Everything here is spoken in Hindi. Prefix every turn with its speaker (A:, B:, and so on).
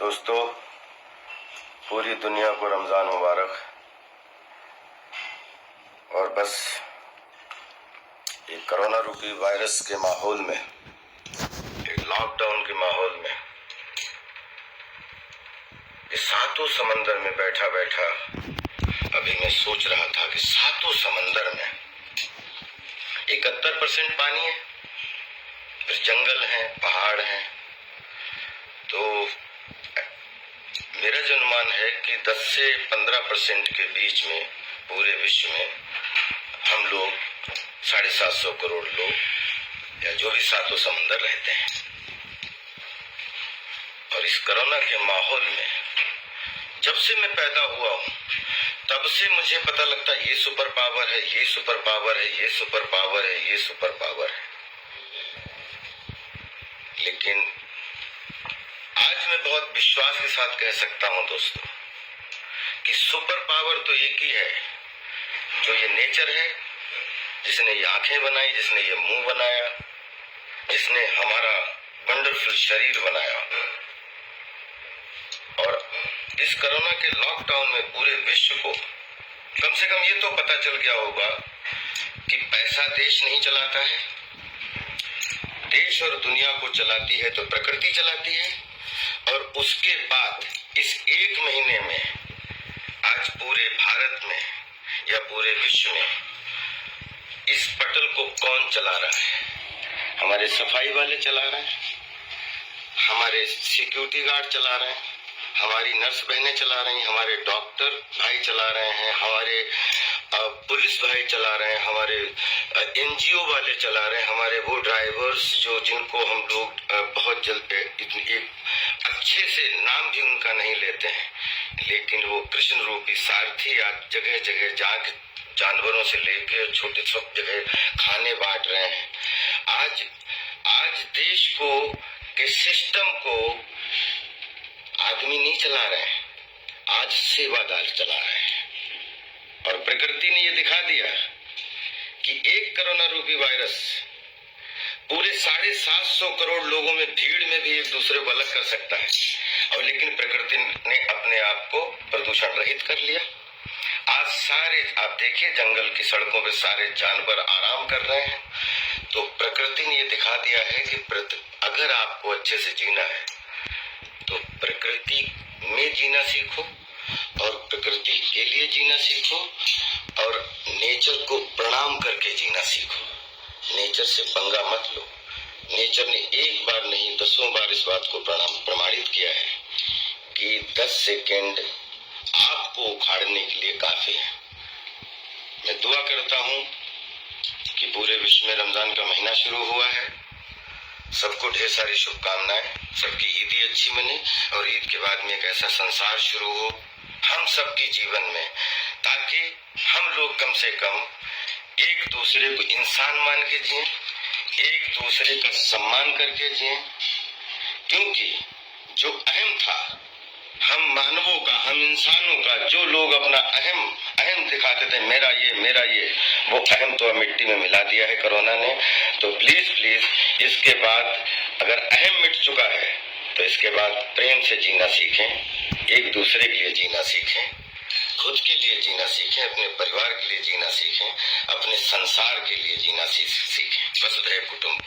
A: दोस्तों, पूरी दुनिया को रमज़ान मुबारक। और बस ये कोरोना रूपी वायरस के माहौल में, एक लॉकडाउन के माहौल में, इस सातों समंदर में बैठा बैठा अभी मैं सोच रहा था कि सातों समंदर में 71% पानी है, फिर जंगल है, पहाड़ है। तो मेरा जो अनुमान है कि 10 से 15% के बीच में पूरे विश्व में हम लोग 750 करोड़ लोग या जो भी सातों समंदर रहते हैं। और इस कोरोना के माहौल में जब से मैं पैदा हुआ हूं तब से मुझे पता लगता है ये सुपर पावर है, ये सुपर पावर है, ये सुपर पावर है, ये सुपर पावर है। लेकिन आज मैं बहुत विश्वास के साथ कह सकता हूं दोस्तों कि सुपर पावर तो एक ही है, जो ये नेचर है, जिसने ये आंखें बनाई, जिसने ये मुंह बनाया, जिसने हमारा वंडरफुल शरीर बनाया। और इस कोरोना के लॉकडाउन में पूरे विश्व को कम से कम ये तो पता चल गया होगा कि पैसा देश नहीं चलाता है, देश और दुनिया को चलाती है तो प्रकृति चलाती है। और उसके बाद इस एक महीने में आज पूरे भारत में या पूरे विश्व में इस पटल को कौन चला रहा है? हमारे सफाई वाले चला रहे हैं, हमारे सिक्योरिटी गार्ड चला रहे हैं, हमारी नर्स बहनें चला रही हैं, हमारे डॉक्टर भाई चला रहे हैं, हमारे पुलिस भाई चला रहे हैं, हमारे एनजीओ वाले चला रहे हैं, हमारे वो ड्राइवर्स जिनको हम लोग बहुत जल्द एक अच्छे से नाम भी उनका नहीं लेते हैं, लेकिन वो कृष्ण रूपी सारथी आज जगह जगह जाके जानवरों से लेकर छोटे सब जगह खाने बांट रहे हैं। आज देश को के सिस्टम को आदमी नहीं चला रहे हैं, आज सेवादार चला रहे हैं। और प्रकृति ने ये दिखा दिया कि एक कोरोना रूपी वायरस पूरे 750 करोड़ लोगों में भीड़ में भी एक दूसरे को अलग कर सकता है। और लेकिन प्रकृति ने अपने आप को प्रदूषण रहित कर लिया। आज सारे आप देखिए जंगल की सड़कों पे सारे जानवर आराम कर रहे हैं। तो प्रकृति ने ये दिखा दिया है कि अगर आपको अच्छे से जीना है तो प्रकृति में जीना सीखो और प्रकृति के लिए जीना सीखो और नेचर को प्रणाम करके जीना सीखो। नेचर से पंगा मत लो। नेचर ने एक बार नहीं 10 बार इस बात को प्रमाणित किया है कि 10 सेकेंड आपको उखाड़ने के लिए काफी है। मैं दुआ करता हूं कि पूरे विश्व में रमजान का महीना शुरू हुआ है। सबको ढेर सारी शुभकामनाएं, सबकी ईदी अच्छी बने और ईद के बाद में एक ऐसा संसार शुरू हो हम सबके जीवन में, ताकि हम लोग कम से कम एक दूसरे को इंसान मान के जिएं, एक दूसरे का सम्मान करके जिएं। क्योंकि जो अहम था हम मानवों का, हम इंसानों का, जो लोग अपना अहम दिखाते थे, मेरा ये, वो अहम तो मिट्टी में मिला दिया है कोरोना ने। तो प्लीज इसके बाद अगर अहम मिट चुका है तो इसके बाद प्रेम से जीना सीखें, एक दूसरे के लिए जीना सीखें, खुद के लिए जीना सीखें, अपने परिवार के लिए जीना सीखें, अपने संसार के लिए जीना सीखें। वसुधैव कुटुंबकम्।